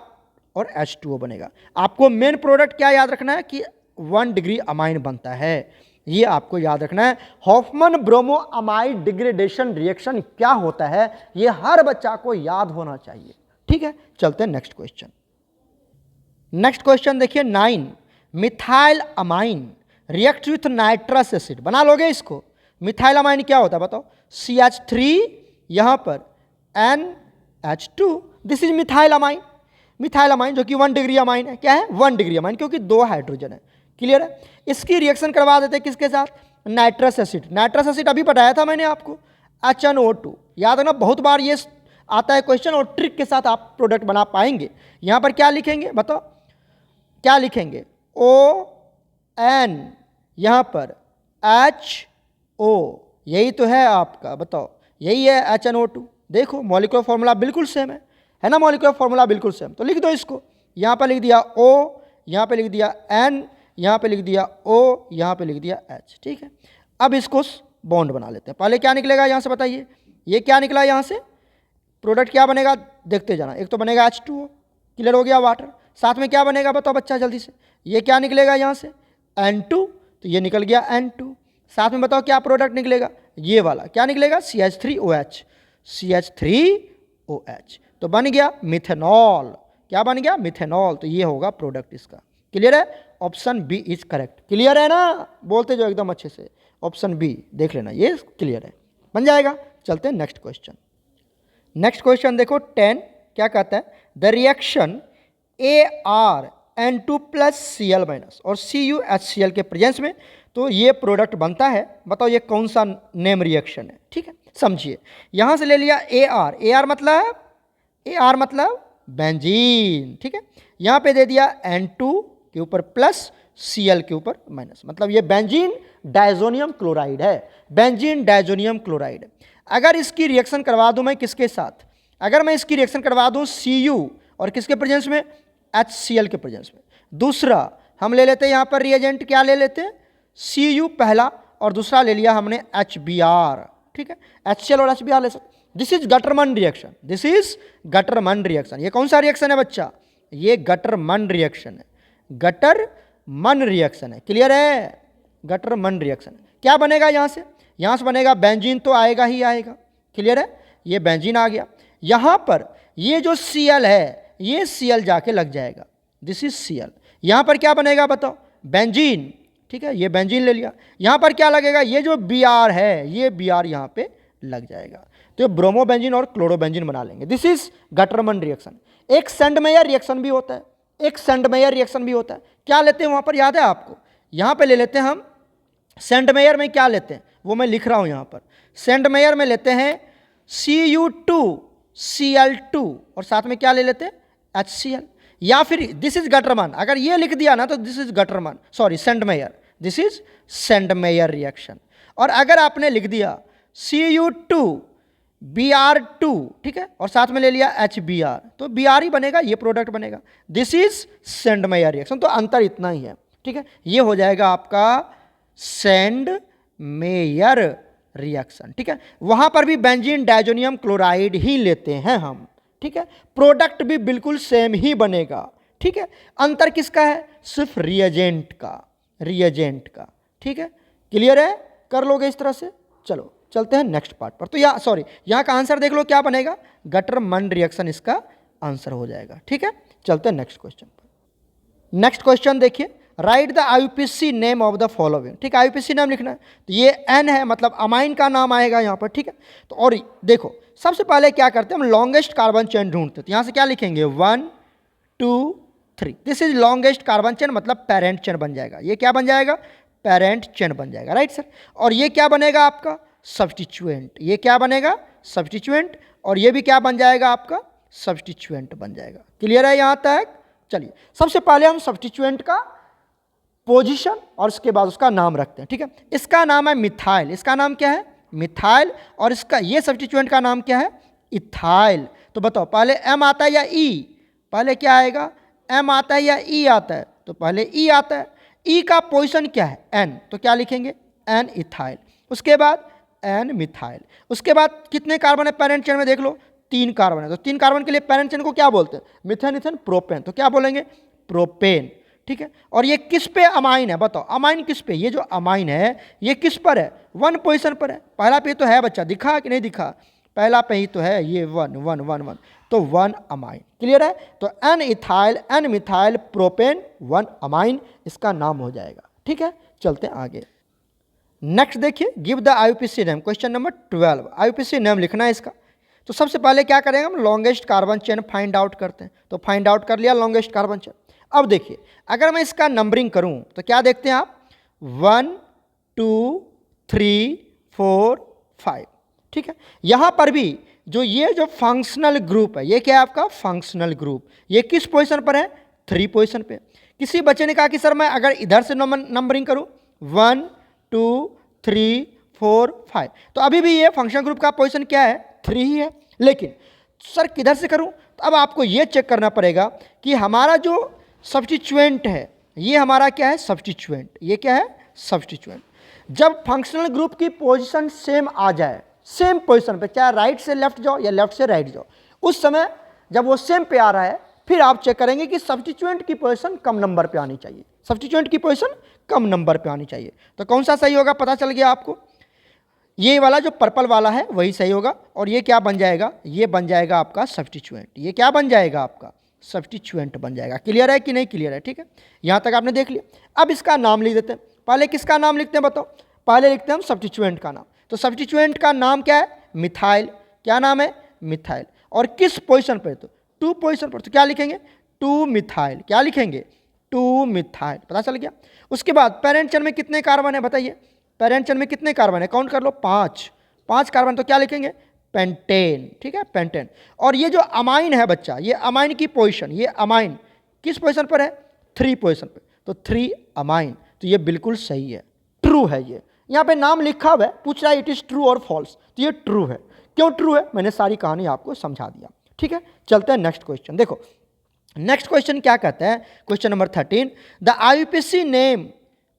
और H2O बनेगा। आपको मेन प्रोडक्ट क्या याद रखना है कि 1 डिग्री अमाइन बनता है, ये आपको याद रखना है। Hoffman bromo amide degradation reaction क्या होता है, ये हर बच्चा को याद होना चाहिए, ठीक है। चलते हैं नेक्स्ट क्वेश्चन देखिए 9, methyl amine react with nitrous acid, बना लोगे इसको। मिथाइल अमाइन क्या होता है बताओ, CH3 यहां पर NH2, this is methyl amine जो कि 1 डिग्री अमाइन है, क्या है 1 डिग्री अमाइन, क्योंकि 2 हाइड्रोजन है, क्लियर है। इसकी रिएक्शन करवा देते हैं किसके साथ, नाइट्रस एसिड अभी बताया था मैंने आपको, HNO2, याद है ना, बहुत बार ये आता है क्वेश्चन, और ट्रिक के साथ आप प्रोडक्ट बना पाएंगे। यहां पर क्या लिखेंगे बताओ, क्या लिखेंगे, ON, यहां पर HO, यही तो है आपका, बताओ यही है HNO2। देखो मॉलिक्यूलर फॉर्मूला बिल्कुल सेम है ना, मॉलिक्यूलर फॉर्मूला बिल्कुल सेम, तो लिख दो इसको, यहां पर लिख दिया O, यहां पर लिख दिया N, यहां पे लिख दिया O, यहां पे लिख दिया H, ठीक है। अब इसको बॉन्ड बना लेते हैं, पहले क्या निकलेगा यहां से बताइए, ये क्या निकला यहां से, प्रोडक्ट क्या बनेगा देखते जाना, एक तो बनेगा H2O, क्लियर हो गया, वाटर, साथ में क्या बनेगा बताओ बच्चा जल्दी से, ये क्या निकलेगा यहां से N2, तो ये निकल गया N2, साथ में बताओ क्या प्रोडक्ट निकलेगा, ये वाला क्या निकलेगा, CH3OH, तो बन गया मिथेनॉल, क्या बन गया मिथेनॉल, तो ये होगा प्रोडक्ट इसका, क्लियर है। Option B is correct, clear है ना, बोलते जो एकदम अच्छे से, ऑप्शन बी देख लेना, ये क्लियर है, बन जाएगा। चलते हैं नेक्स्ट क्वेश्चन देखो 10, क्या कहता है, the reaction ArN2 plus Cl minus और CuHCl के प्रेजेंस में तो ये प्रोडक्ट बनता है, बताओ ये कौन सा नेम रिएक्शन है, ठीक है, समझिए। यहां से ले लिया AR मतलब बेंजीन, ठीक है, यहां पे दे दिया N2 के ऊपर प्लस Cl के ऊपर माइनस, मतलब ये बेंजीन डायजोनियम क्लोराइड है। अगर इसकी रिएक्शन करवा दूं मैं किसके साथ, अगर मैं इसकी रिएक्शन करवा दूं Cu और किसके प्रेजेंस में, HCl के प्रेजेंस में। दूसरा हम ले लेते हैं यहाँ पर रिएजेंट, क्या ले लेते हैं, Cu पहला, और दूसरा ले लिया हमने HBr, ठीक है, HCl और HBr ले सकते। दिस इज गटरमन रिएक्शन, ये कौन सा रिएक्शन है बच्चा, ये गटरमन रिएक्शन है, क्लियर है, गटरमन रिएक्शन। क्या बनेगा यहां से बनेगा बेंजीन, तो आएगा ही आएगा, क्लियर है, ये बेंजीन आ गया। यहाँ पर ये जो Cl है, ये Cl जाके लग जाएगा, दिस इज Cl। यहाँ पर क्या बनेगा बताओ, बेंजीन, ठीक है, ये बेंजीन ले लिया। यहाँ पर क्या लगेगा, ये जो Br है, ये Br यहाँ पे लग जाएगा, तो ये ब्रोमोबेंजीन और क्लोरोबेंजीन बना लेंगे। This is Gattermann reaction. एक सेंडमेयर रिएक्शन भी होता है, एक सेंडमेयर रिएक्शन भी होता है। क्या लेते हैं वहाँ पर, याद है आपको, यहाँ पे ले लेते हैं हम सेंडमेयर में क्या लेते हैं, वो मैं लिख रहा हूँ यहाँ पर। सेंडमेयर में लेते हैं Cu2Cl2 और साथ में क्या ले लेते हैं, HCl। या फिर दिस इज गटरमन, अगर ये लिख दिया ना तो this is Gattermann, sorry Sandmeyer, this is Sandmeyer reaction. और अगर आपने लिख दिया Cu2Br2, ठीक है, और साथ में ले लिया HBr, तो Br ही बनेगा, ये प्रोडक्ट बनेगा, दिस इज सेंडमेयर रिएक्शन। तो अंतर इतना ही है, ठीक है, ये हो जाएगा आपका सेंडमेयर रिएक्शन, ठीक है। वहां पर भी बेंजीन डाइजोनियम क्लोराइड ही लेते हैं हम, ठीक है, प्रोडक्ट भी बिल्कुल सेम ही बनेगा, ठीक है। अंतर किसका है, सिर्फ रिएजेंट का, रिएजेंट का, ठीक है। क्लियर है, कर लोगे इस तरह से। चलो चलते हैं नेक्स्ट पार्ट पर। तो यहाँ का आंसर देख लो क्या बनेगा, गटरमन रिएक्शन इसका आंसर हो जाएगा, ठीक है। चलते हैं नेक्स्ट क्वेश्चन पर। नेक्स्ट क्वेश्चन देखिए, right the IUPAC name of the following, ठीक है, आईयूपीएसी नाम लिखना है। तो ये एन है, मतलब अमाइन का नाम आएगा यहाँ पर, ठीक है। तो और देखो सबसे पहले क्या करते हैं हम, लॉन्गेस्ट कार्बन चेन ढूंढते हैं। तो यहाँ से क्या लिखेंगे, 1 2 3, this is longest carbon chain, मतलब पेरेंट चेन बन जाएगा। ये क्या बन जाएगा, पेरेंट चेन बन जाएगा, राइट सर। और ये क्या बनेगा आपका, सब्स्टिट्यूएंट, ये क्या बनेगा, सब्स्टिट्यूएंट, और ये भी क्या बन जाएगा आपका, सब्स्टिट्यूएंट बन जाएगा। क्लियर है यहाँ तक। चलिए सबसे पहले हम सब्स्टिट्यूएंट का पोजीशन और उसके बाद उसका नाम रखते हैं, ठीक है। इसका नाम है मिथाइल, इसका नाम क्या है, मिथाइल, और इसका ये सब्स्टिट्यूएंट का नाम क्या है, इथाइल। तो बताओ पहले एम आता है या ई, पहले क्या आएगा, एम आता है या ई आता है, तो पहले ई आता है। ई का पोजीशन क्या है, एन, तो क्या लिखेंगे, एन इथाइल, उसके बाद एन मिथाइल। उसके बाद कितने कार्बन है पेरेंट चेन में, देख लो 3 कार्बन है। तो 3 कार्बन के लिए पेरेंट चेन को क्या बोलते हैं, मिथेन, इथेन, प्रोपेन, तो क्या बोलेंगे, प्रोपेन, ठीक है। और ये किस पे अमाइन है, बताओ अमाइन किस पे, ये जो अमाइन है ये किस पर है, 1 पोजीशन पर है। पहला पे तो है बच्चा, दिखा कि नहीं दिखा, पहला पे ही तो है, ये 1 1 1 1, तो 1 अमाइन। क्लियर है। तो N ethyl, N methyl, propane, 1 amine इसका नाम हो जाएगा, ठीक है। चलते हैं आगे। नेक्स्ट देखिए, give the IUPAC name, question number 12, IUPAC name लिखना है इसका। तो सबसे पहले क्या करेंगे हम, longest carbon chain find out करते हैं। तो फाइंड आउट कर लिया लॉन्गेस्ट कार्बन चेन। अब देखिए अगर मैं इसका नंबरिंग करूं तो क्या देखते हैं आप, 1 2 3 4 5, ठीक है। यहां पर भी ये जो फंक्शनल ग्रुप है, ये क्या है आपका फंक्शनल ग्रुप, ये किस पोजीशन पर है, 3 पोजीशन पे। किसी बच्चे ने कहा कि सर मैं अगर इधर से नंबरिंग करूं 1 2 3 4 5, तो अभी भी ये फंक्शनल ग्रुप का पोजीशन क्या है, 3 ही है। लेकिन सर किधर से करूं, तो अब आपको ये चेक करना पड़ेगा कि हमारा जो सब्स्टिट्यूएंट है, ये हमारा क्या है, सब्स्टिट्यूएंट, ये क्या है, सब्स्टिट्यूएंट। जब फंक्शनल ग्रुप की पोजीशन सेम आ जाए, सेम पोजीशन पे, चाहे राइट से लेफ्ट जाओ या लेफ्ट से राइट जाओ, उस समय जब वो सेम पे आ रहा है, फिर आप चेक करेंगे कि सब्स्टिट्यूएंट की पोजीशन कम नंबर पे आनी चाहिए, सब्स्टिट्यूएंट की पोजीशन कम नंबर पे आनी चाहिए। तो कौन सा सही होगा, पता चल गया आपको, ये वाला जो पर्पल वाला है वही सही होगा। और ये क्या बन जाएगा, ये बन जाएगा आपका सब्स्टिट्यूएंट, ये क्या बन जाएगा आपका सब्स्टिट्यूएंट बन जाएगा। क्लियर है कि नहीं क्लियर है, ठीक है, यहाँ तक आपने देख लिया। अब इसका नाम लिख देते हैं। पहले किसका नाम लिखते हैं बताओ, पहले लिखते हैं हम सब्स्टिट्यूएंट का नाम। तो सब्स्टिट्यूएंट का नाम क्या है, मिथाइल, क्या नाम है, मिथाइल। और किस पोजीशन पर, तो 2 पोजीशन पर, तो क्या लिखेंगे, 2 मिथाइल, क्या लिखेंगे, 2 मिथाइल, पता चल गया। उसके बाद पेरेंट चेन में कितने कार्बन है बताइए, पेरेंट चेन में कितने कार्बन है, काउंट कर लो, 5 कार्बन, तो क्या लिखेंगे, पेंटेन, ठीक है, पेंटेन। और ये जो अमाइन है बच्चा, ये अमाइन की पोजीशन, ये अमाइन किस पोजीशन पर है, 3 पोजीशन पर, तो 3 अमाइन, तो ये बिल्कुल सही है, ट्रू है। ये यहाँ पे नाम लिखा हुआ है, पूछ रहा है इट इज ट्रू और फॉल्स, तो ये ट्रू है। क्यों ट्रू है, मैंने सारी कहानी आपको समझा दिया, ठीक है। चलते हैं नेक्स्ट क्वेश्चन। देखो नेक्स्ट क्वेश्चन क्या कहता है, question number 13, the IUPAC name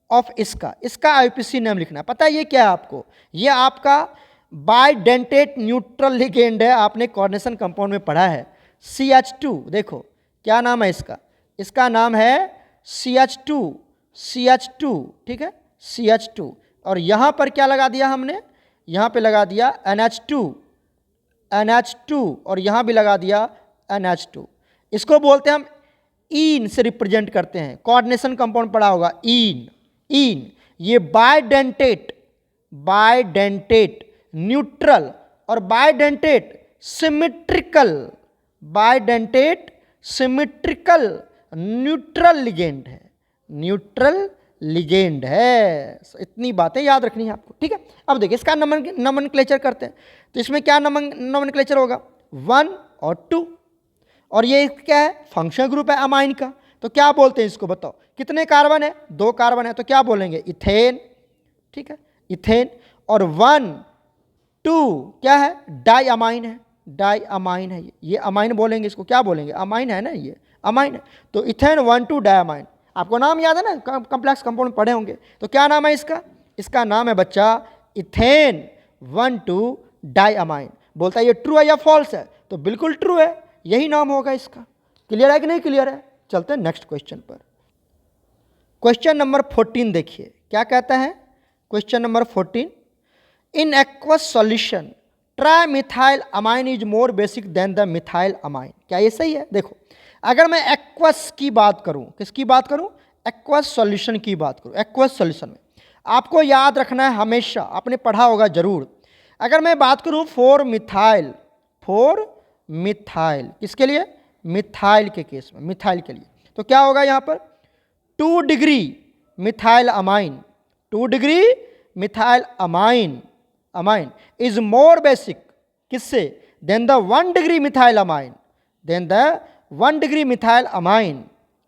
of इसका आईयूपीएसी नेम लिखना है। पता है ये क्या है आपको, ये आपका बाइडेंटेट न्यूट्रल लिगेंड है, आपने कोऑर्डिनेशन कंपाउंड में पढ़ा है, CH2। देखो क्या नाम है इसका, इसका नाम है CH2, ठीक है, CH2। और यहाँ पर क्या लगा दिया हमने, यहाँ पे लगा दिया NH2, NH2 और यहाँ भी लगा दिया NH2। इसको बोलते हैं हम ईन से रिप्रेजेंट करते हैं। कोऑर्डिनेशन कंपाउंड पढ़ा होगा ईन। ईन ये बाइडेंटेट न्यूट्रल और बाइडेंटेट सिमेट्रिकल न्यूट्रल लिगेंड है। न्यूट्रल लिगेंड है। इतनी बातें याद रखनी है आपको, ठीक है। अब देखिए इसका नोमेनक्लेचर करते हैं। तो इसमें क्या नोमेनक्लेचर होगा, 1 और 2, और ये क्या है, फंक्शनल ग्रुप है अमाइन का। तो क्या बोलते हैं इसको, बताओ कितने कार्बन है, 2 कार्बन है, तो क्या बोलेंगे, इथेन, ठीक है, इथेन। और 1 2 क्या है, डाई अमाइन है, डाई अमाइन है, ये अमाइन बोलेंगे, इसको क्या बोलेंगे, अमाइन है ना, ये अमाइन है। तो इथेन 1 2 डाई अमाइन। आपको नाम याद है ना, कॉम्प्लेक्स कंपाउंड पढ़े होंगे। तो क्या नाम है इसका, इसका नाम है बच्चा इथेन 1 2 डाई अमाइन। बोलता है ये ट्रू है या फॉल्स है, तो बिल्कुल ट्रू है, यही नाम होगा इसका। क्लियर है कि नहीं क्लियर है। चलते हैं नेक्स्ट क्वेश्चन पर। क्वेश्चन नंबर 14 देखिए क्या कहता है। Question number 14, in aqueous solution tri methyl amine is more basic than the methyl amine. क्या ये सही है। देखो अगर मैं एक्वस की बात करूं, किसकी बात करूं, एक्वस सॉल्यूशन की बात करूं। एक्वस सॉल्यूशन में आपको याद रखना है, हमेशा आपने पढ़ा होगा जरूर। अगर मैं बात करूं फोर मिथाइल, किसके लिए, मिथाइल के केस में, मिथाइल के लिए, तो क्या होगा यहां पर 2 degree methyl amine, 2 degree methyl amine is more basic, किससे, than the 1 degree methyl amine, than the 1 degree methyl amine,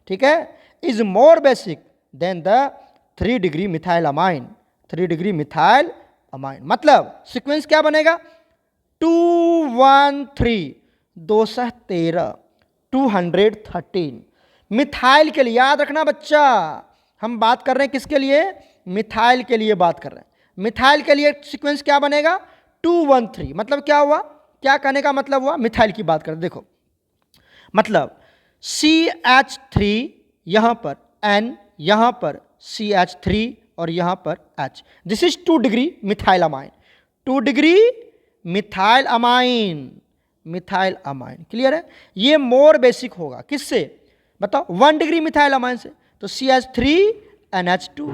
ठीक है, is more basic than the 3 degree methyl amine, 3 degree methyl amine. मतलब सीक्वेंस क्या बनेगा, 2 1 3 213 213। Methyl के लिए याद रखना बच्चा, हम बात कर रहे हैं किसके लिए, मिथाइल के लिए बात कर रहे हैं। मिथाइल के लिए सीक्वेंस क्या बनेगा, 2 1 3। मतलब क्या हुआ, क्या कहने का मतलब हुआ, मिथाइल की बात करें, देखो मतलब CH3 यहां पर N, यहां पर CH3 और यहां पर H। This is 2 degree methyl amine, 2 degree methyl amine, methyl amine. Clear है। ये मोर बेसिक होगा किससे, बताओ, 1 डिग्री मिथाइल अमाइन से, तो CH3 NH2।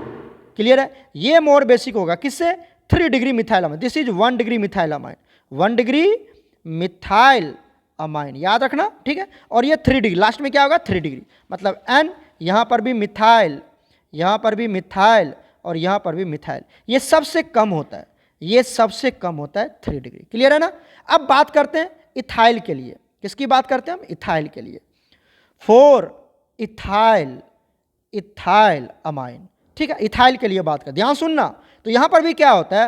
क्लियर है। ये मोर बेसिक होगा किससे, 3 degree methyl amine. This is 1 degree methyl amine, 1 degree methyl amine, याद रखना, ठीक है। और ये 3 डिग्री, लास्ट में क्या होगा, 3 डिग्री, मतलब N, यहां पर भी मिथाइल, यहां पर भी मिथाइल और यहां पर भी मिथाइल। ये सबसे कम होता है, ये सबसे कम होता है 3 डिग्री। क्लियर है ना। अब बात करते हैं इथाइल के लिए, किसकी बात करते हैं हम, इथाइल के लिए, 4 इथाइल अमाइन, ठीक है। इथाइल के लिए बात कर, ध्यान सुनना। तो यहां पर भी क्या होता है,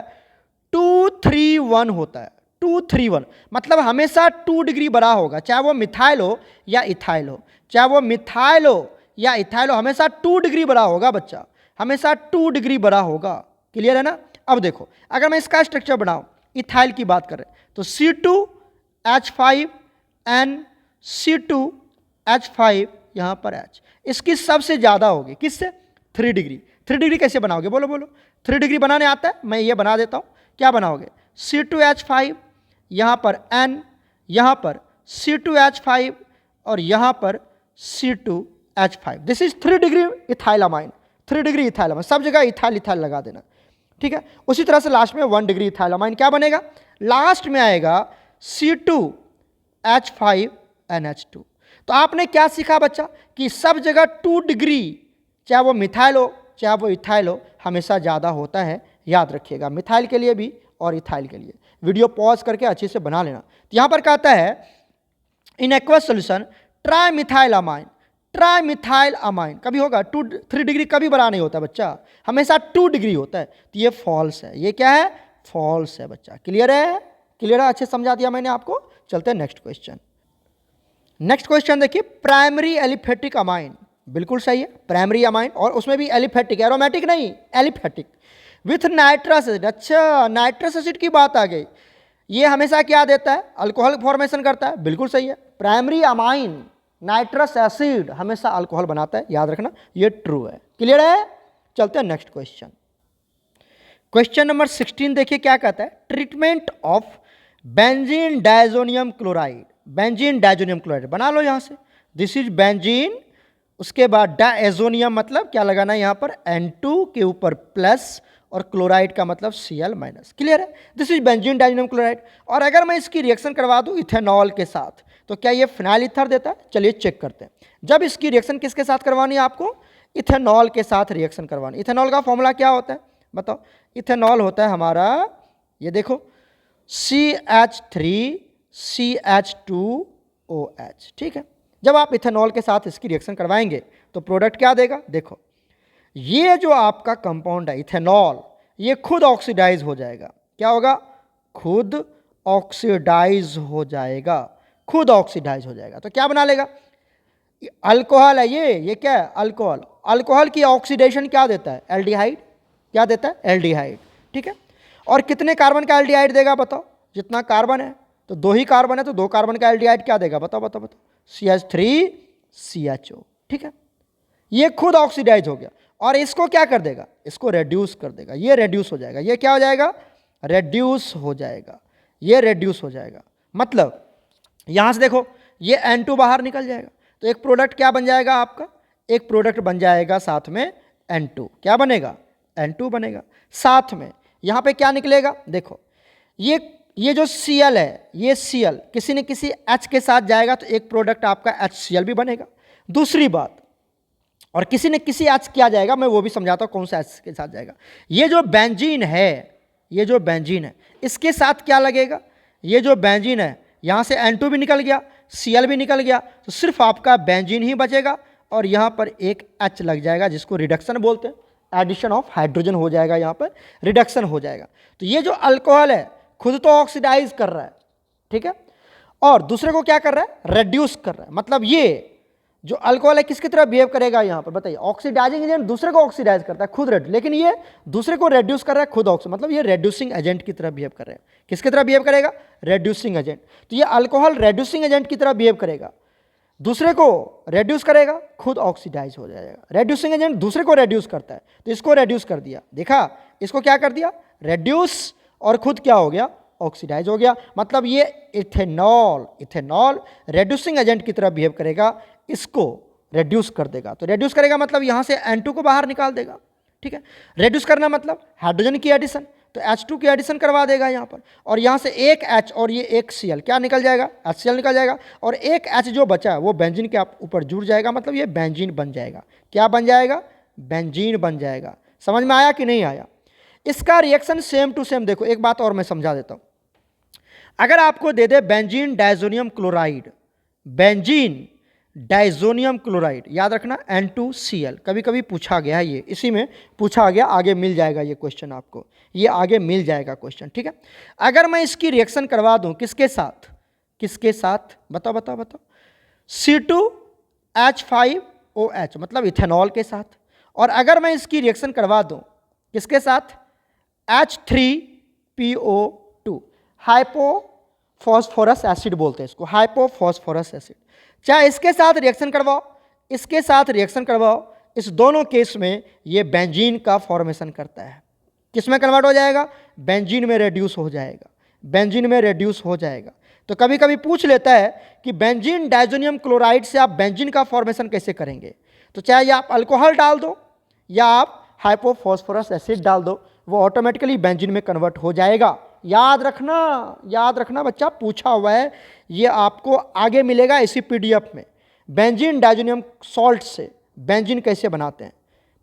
2 3 1 होता है, 2 3 1, मतलब हमेशा 2 डिग्री बड़ा होगा, चाहे वो मिथाइल हो या इथाइल हो, चाहे वो मिथाइल हो या इथाइल हो, हमेशा 2 डिग्री बड़ा होगा बच्चा, हमेशा 2 डिग्री बड़ा होगा। क्लियर है ना। अब देखो अगर मैं इसका स्ट्रक्चर बनाऊं, इथाइल की बात करें, तो C2H5N C2H5 यहां पर H, इसकी सबसे ज्यादा होगी, किससे, 3 डिग्री। 3 डिग्री कैसे बनाओगे, बोलो बोलो, 3 डिग्री बनाने आता है, मैं ये बना देता हूं। क्या बनाओगे, C2H5, यहां पर N, यहां पर C2H5 और यहां पर C2H5। This is 3 degree ethyl amine, 3 degree ethyl amine, सब जगह इथाइल लगा देना, ठीक है। उसी तरह से लास्ट में 1 डिग्री इथाइल अमाइन क्या बनेगा, लास्ट में आएगा C2H5NH2। तो आपने क्या सीखा बच्चा, कि सब जगह 2 डिग्री, चाहे वो मिथाइल हो चाहे वो इथाइल हो, हमेशा ज़्यादा होता है, याद रखिएगा, मिथाइल के लिए भी और इथाइल के लिए। वीडियो पॉज करके अच्छे से बना लेना। तो यहाँ पर कहता है in aqueous solution try methyl amine, try methyl amine कभी होगा 3 डिग्री कभी बड़ा नहीं होता बच्चा, हमेशा 2 डिग्री होता है। तो ये फॉल्स है, ये क्या है, फॉल्स है बच्चा। क्लियर है, क्लियर है, अच्छे समझा दिया मैंने आपको। चलते हैं नेक्स्ट क्वेश्चन। नेक्स्ट क्वेश्चन देखिए, प्राइमरी एलिफेटिक अमाइन, बिल्कुल सही है, प्राइमरी अमाइन, और उसमें भी एलिफेटिक, एरोमेटिक नहीं, एलिफेटिक विथ नाइट्रस एसिड। अच्छा, नाइट्रस एसिड की बात आ गई। ये हमेशा क्या देता है, अल्कोहल फॉर्मेशन करता है, बिल्कुल सही है। प्राइमरी अमाइन नाइट्रस एसिड हमेशा अल्कोहल बनाता है, याद रखना, ये ट्रू है। क्लियर है। चलते हैं नेक्स्ट क्वेश्चन। क्वेश्चन नंबर 16 देखिए क्या कहता है, treatment of benzene diazonium chloride, benzene diazonium chloride बना लो यहाँ से, दिस इज बेंजीन। उसके बाद डायजोनियम मतलब क्या लगाना है यहाँ पर, N2 के ऊपर प्लस और क्लोराइड का मतलब Cl माइनस। क्लियर है, this is benzene diazonium chloride. और अगर मैं इसकी रिएक्शन करवा दूँ इथेनॉल के साथ तो क्या ये फिनाइल ईथर देता है? चलिए चेक करते हैं। जब इसकी रिएक्शन किसके साथ करवानी है आपको, इथेनॉल के साथ रिएक्शन करवानी। इथेनॉल का फॉर्मूला क्या होता है बताओ? इथेनॉल होता है हमारा, ये देखो, CH3CH2OH। ठीक है, जब आप इथेनॉल के साथ इसकी रिएक्शन करवाएंगे तो प्रोडक्ट क्या देगा? देखो, ये जो आपका कंपाउंड है इथेनॉल, ये खुद ऑक्सीडाइज हो जाएगा। क्या होगा? खुद ऑक्सीडाइज हो जाएगा, खुद ऑक्सीडाइज हो जाएगा। तो क्या बना लेगा? अल्कोहल है ये क्या है? अल्कोहल। अल्कोहल की ऑक्सीडेशन क्या देता है? एल्डिहाइड। क्या देता है? एल्डिहाइड। ठीक है, और कितने कार्बन का एल्डिहाइड देगा बताओ? जितना कार्बन है, तो 2 ही कार्बन है, तो 2 कार्बन का एल्डिहाइड क्या देगा? बताओ बताओ बताओ, CH3CHO। ठीक है, ये खुद ऑक्सीडाइज हो गया और इसको क्या कर देगा? इसको रेड्यूस कर देगा। ये रेड्यूस हो जाएगा, ये क्या हो जाएगा? रेड्यूस हो जाएगा, ये रेड्यूस हो जाएगा। मतलब यहां से देखो, ये N2 बाहर निकल जाएगा, तो एक प्रोडक्ट क्या बन जाएगा आपका? एक प्रोडक्ट बन जाएगा साथ में N2। क्या बनेगा? N2 बनेगा। साथ में यहां पे क्या निकलेगा? देखो, ये जो Cl है, ये Cl किसी न किसी H के साथ जाएगा तो एक प्रोडक्ट आपका HCl भी बनेगा। दूसरी बात, और किसी न किसी H क्या जाएगा, मैं वो भी समझाता हूं कौन सा H के साथ जाएगा। ये जो बेंजीन है, ये जो बेंजीन है, इसके साथ क्या लगेगा? ये जो बेंजीन है, यहां से N2 भी निकल गया, Cl भी निकल गया, तो सिर्फ आपका बेंजीन ही बचेगा और यहां पर एक H लग जाएगा, जिसको रिडक्शन बोलते हैं। एडिशन ऑफ हाइड्रोजन हो जाएगा, यहां पर रिडक्शन हो जाएगा। तो ये जो अल्कोहल है खुद तो ऑक्सीडाइज कर रहा है, ठीक है, और दूसरे को क्या कर रहा है? रेड्यूस कर रहा है। मतलब ये जो अल्कोहल है किसकी तरह बिहेव करेगा यहां पर? बताइए, ऑक्सीडाइजिंग एजेंट दूसरे को ऑक्सीडाइज करता है, खुद लेकिन ये दूसरे को रेड्यूस कर रहा है, खुद ऑक्सी, मतलब ये रेड्यूसिंग एजेंट की तरह बिहेव कर रहा है। किसकी तरह बिहेव करेगा? Reducing agent. तो ये अल्कोहल रेड्यूसिंग एजेंट की तरह बिहेव करेगा, दूसरे को रेड्यूस करेगा, खुद ऑक्सीडाइज हो जाएगा। रेड्यूसिंग एजेंट दूसरे को रेड्यूस करता है, तो इसको रेड्यूस कर दिया, देखा, इसको क्या कर दिया? रेड्यूस, और खुद क्या हो गया? ऑक्सीडाइज हो गया। मतलब ये इथेनॉल रेड्यूसिंग एजेंट की तरह बिहेव करेगा, इसको रेड्यूस कर देगा। तो रेड्यूस करेगा मतलब यहां से N2 को बाहर निकाल देगा। ठीक है, रेड्यूस करना मतलब हाइड्रोजन की एडिशन, तो H2 की एडिशन करवा देगा यहां पर, और यहां से एक H और ये एक Cl क्या निकल जाएगा? HCl निकल जाएगा, और एक H जो बचा है वो बेंजीन के ऊपर जुड़ जाएगा, मतलब ये बेंजीन बन जाएगा। क्या बन जाएगा? बेंजीन बन जाएगा। समझ में आया कि नहीं आया? इसका रिएक्शन सेम टू सेम। देखो, एक बात और मैं समझा देता हूं। अगर आपको दे दे benzene diazonium chloride, benzene diazonium chloride, याद रखना N2Cl, कभी कभी पूछा गया है, ये इसी में पूछा गया, आगे मिल जाएगा ये क्वेश्चन आपको, ये आगे मिल जाएगा क्वेश्चन। ठीक है, अगर मैं इसकी रिएक्शन करवा दूं किसके साथ? किसके साथ? बताओ बताओ बताओ, C2H5OH, मतलब इथेनॉल के साथ। और अगर मैं इसकी रिएक्शन करवा दूं किसके साथ? H3PO2, हाइपोफॉस्फोरस एसिड बोलते हैं इसको, हाइपोफॉस्फोरस एसिड। चाहे इसके साथ रिएक्शन करवाओ, इसके साथ रिएक्शन करवाओ, इस दोनों केस में ये बेंजीन का फॉर्मेशन करता है। किस में कन्वर्ट हो जाएगा? बेंजीन में रेड्यूस हो जाएगा, बेंजीन में रेड्यूस हो जाएगा। तो कभी कभी पूछ लेता है कि बेंजीन डायजोनियम क्लोराइड से आप बेंजीन का फॉर्मेशन कैसे करेंगे? तो चाहे आप अल्कोहल डाल दो या आप हाइपोफॉस्फोरस एसिड डाल दो, वो ऑटोमेटिकली बेंजीन में कन्वर्ट हो जाएगा। याद रखना बच्चा, पूछा हुआ है, ये आपको आगे मिलेगा इसी पीडीएफ में। बेंजीन डायजोनियम सॉल्ट से बेंजीन कैसे बनाते हैं,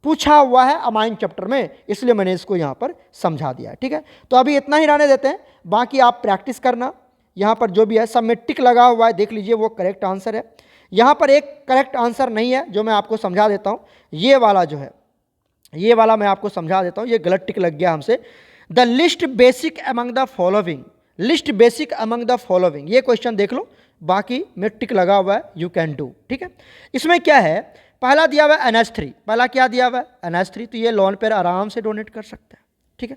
पूछा हुआ है अमाइन चैप्टर में, इसलिए मैंने इसको यहाँ पर समझा दिया है। ठीक है, तो अभी इतना ही रहने देते हैं, बाकी आप प्रैक्टिस करना। यहाँ पर जो भी है सब में टिक लगा हुआ है, देख लीजिए, वो करेक्ट आंसर है। यहाँ पर एक करेक्ट आंसर नहीं है, जो मैं आपको समझा देता हूँ। ये वाला जो है, ये वाला मैं आपको समझा देता हूँ, ये गलत टिक लग गया हमसे। The list basic among the following, list basic among the following, ये क्वेश्चन देख लो, बाकी में टिक लगा हुआ है, यू कैन डू। ठीक है, इसमें क्या है? पहला दिया हुआ है NH3, पहला क्या दिया हुआ है? NH3, तो ये लोन पर आराम से डोनेट कर सकते हैं। ठीक है,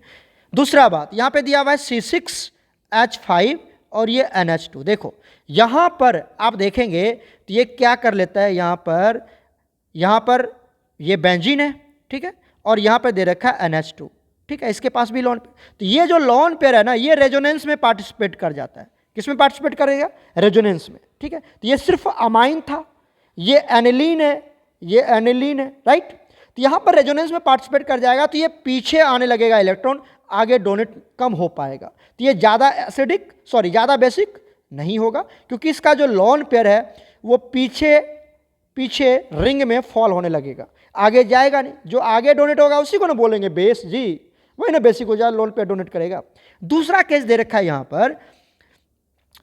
दूसरा बात, यहाँ पे दिया हुआ है C6H5 और ये NH2। देखो यहाँ पर आप देखेंगे तो ये क्या कर लेता है, यहाँ पर ये बेंजीन है, ठीक है, और यहाँ पर दे रखा है NH2, ठीक है, इसके पास भी लोन पेयर। तो ये जो लोन पेयर है ना, ये रेजोनेंस में पार्टिसिपेट कर जाता है। किस में पार्टिसिपेट करेगा? रेजोनेंस में। ठीक है, तो ये सिर्फ अमाइन था, ये एनिलीन है, ये एनिलीन है, राइट। तो यहां पर रेजोनेंस में पार्टिसिपेट कर जाएगा तो ये पीछे आने लगेगा इलेक्ट्रॉन, आगे डोनेट कम हो पाएगा। तो ये ज़्यादा एसिडिक, सॉरी ज़्यादा बेसिक नहीं होगा, क्योंकि इसका जो लोन पेयर है वो पीछे पीछे रिंग में फॉल होने लगेगा, आगे जाएगा नहीं। जो आगे डोनेट होगा उसी को ना बोलेंगे बेस, जी वही ना बेसिक हो जाए, लोन पेयर डोनेट करेगा। दूसरा केस दे रखा है यहां पर,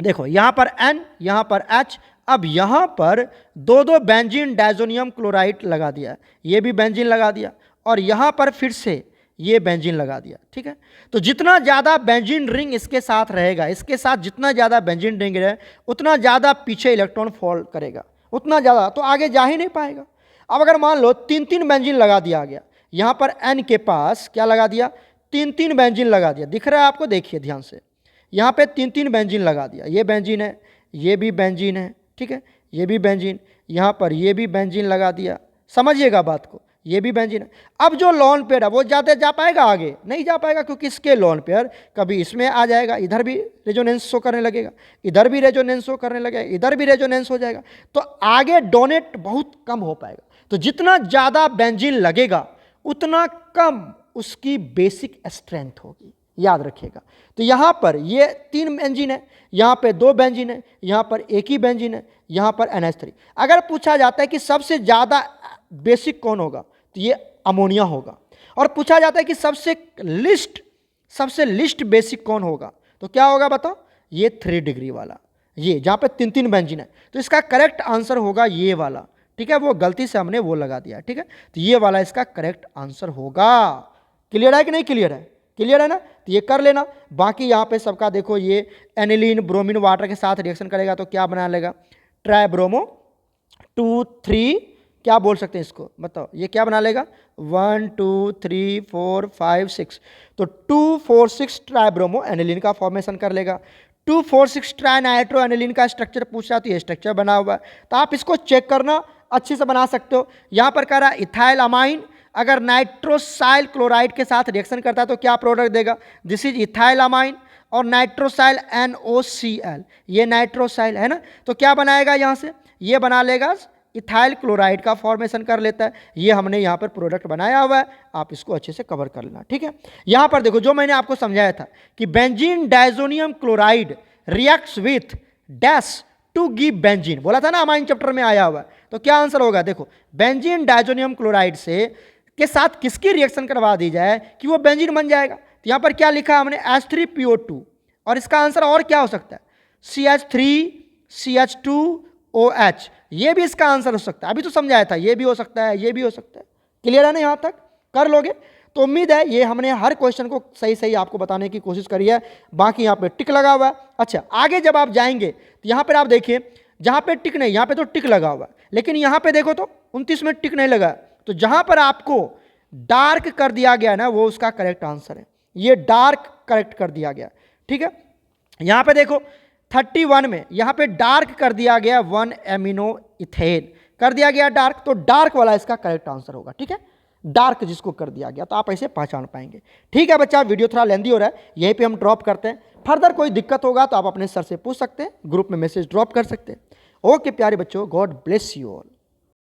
देखो यहां पर N, यहां पर H, अब यहां पर दो दो बेंजीन डायजोनियम क्लोराइड लगा दिया, ये भी बेंजीन लगा दिया, और यहां पर फिर से ये बेंजीन लगा दिया। ठीक है, तो जितना ज़्यादा बेंजीन रिंग इसके साथ रहेगा, इसके साथ जितना ज़्यादा बेंजीन रिंग रहे, उतना ज़्यादा पीछे इलेक्ट्रॉन फॉल करेगा, उतना ज़्यादा तो आगे जा ही नहीं पाएगा। अब अगर मान लो तीन तीन बेंजीन लगा दिया गया, यहाँ पर N के पास क्या लगा दिया? तीन तीन बेंजीन लगा दिया, दिख रहा है आपको? देखिए ध्यान से, यहाँ पे तीन तीन बेंजीन लगा दिया, ये बेंजीन है, ये भी बेंजीन है, ठीक है, ये भी बेंजीन, यहाँ पर ये भी बेंजीन लगा दिया, समझिएगा बात को, ये भी बेंजीन है। अब जो लोन पेयर है वो ज़्यादा जा पाएगा? आगे नहीं जा पाएगा, क्योंकि इसके लोन पेयर कभी इसमें आ जाएगा, इधर भी रेजोनेंस शो करने लगेगा, इधर भी रेजोनेंस शो करने लगेगा, इधर भी रेजोनेंस हो जाएगा, तो आगे डोनेट बहुत कम हो पाएगा। तो जितना ज़्यादा बेंजीन लगेगा उतना कम उसकी बेसिक स्ट्रेंथ होगी, याद रखिएगा। तो यहाँ पर ये तीन बेंजीन है, यहाँ पे दो बेंजीन है, यहाँ पर एक ही बेंजीन है, यहाँ पर NH3। अगर पूछा जाता है कि सबसे ज़्यादा बेसिक कौन होगा, तो ये अमोनिया होगा। और पूछा जाता है कि सबसे लिस्ट बेसिक कौन होगा, तो क्या होगा बताओ? ये 3 डिग्री वाला, ये जहाँ पे तीन तीन बेंजीन है। तो इसका करेक्ट आंसर होगा ये वाला, ठीक है, वो गलती से हमने वो लगा दिया, ठीक है, तो ये वाला इसका करेक्ट आंसर होगा। क्लियर है कि नहीं क्लियर है? क्लियर है ना? तो ये कर लेना। बाकी यहाँ पे सबका देखो, ये एनिलीन ब्रोमीन वाटर के साथ रिएक्शन करेगा तो क्या बना लेगा? ट्राइब्रोमो 2 3, क्या बोल सकते हैं इसको बताओ, ये क्या बना लेगा? 1 2 3 4 5 6, तो 2 4 6 ट्राइब्रोमो एनिलीन का फॉर्मेशन कर लेगा। 2 4 6 ट्राइनाइट्रो एनिलीन का स्ट्रक्चर पूछा तो ये स्ट्रक्चर बना हुआ है, तो आप इसको चेक करना, अच्छे से बना सकते हो। यहाँ पर कह रहा है इथाइल अमाइन अगर नाइट्रोसाइल क्लोराइड के साथ रिएक्शन करता है तो क्या प्रोडक्ट देगा? दिस इज इथाइल अमाइन, और नाइट्रोसाइल NOCl, ये नाइट्रोसाइल है ना, तो क्या बनाएगा यहाँ से? ये बना लेगा इथाइल क्लोराइड का फॉर्मेशन कर लेता है। ये हमने यहाँ पर प्रोडक्ट बनाया हुआ है, आप इसको अच्छे से कवर कर लेना, ठीक है। यहाँ पर देखो, जो मैंने आपको समझाया था कि benzene diazonium chloride reacts with dash to give benzene, बोला था ना, अमाइन चैप्टर में आया हुआ है। तो क्या आंसर होगा? देखो, बेंजीन डायजोनियम क्लोराइड से के साथ किसकी रिएक्शन करवा दी जाए कि वो बेंजीन बन जाएगा? तो यहाँ पर क्या लिखा हमने? H3PO2, और इसका आंसर और क्या हो सकता है? CH3 CH2OH, ये भी इसका आंसर हो सकता है। अभी तो समझाया था, ये भी हो सकता है, ये भी हो सकता है। क्लियर है ना? यहाँ तक कर लोगे तो उम्मीद है ये हमने हर क्वेश्चन को सही सही आपको बताने की कोशिश करी है। बाकी यहाँ पे टिक लगा हुआ है। अच्छा, आगे जब आप जाएंगे तो यहाँ पर आप देखिए, जहाँ पे टिक नहीं, यहाँ पे तो टिक लगा हुआ है, लेकिन यहाँ पे देखो तो 29 में टिक नहीं लगा। तो जहाँ पर आपको डार्क कर दिया गया ना, वो उसका करेक्ट आंसर है। ये डार्क करेक्ट कर दिया गया, ठीक है। यहाँ पे देखो 31 में यहाँ पे डार्क कर दिया गया 1 एमिनो इथेन कर दिया गया डार्क, तो डार्क वाला इसका करेक्ट आंसर होगा, ठीक है। डार्क जिसको कर दिया गया, तो आप ऐसे पहचान पाएंगे। ठीक है बच्चा, वीडियो थोड़ा लेंदी हो रहा है, यहीं पे हम ड्रॉप करते हैं। फर्दर कोई दिक्कत होगा तो आप अपने सर से पूछ सकते हैं, ग्रुप में मैसेज ड्रॉप कर सकते हैं। ओके प्यारे बच्चों, गॉड ब्लेस यू ऑल।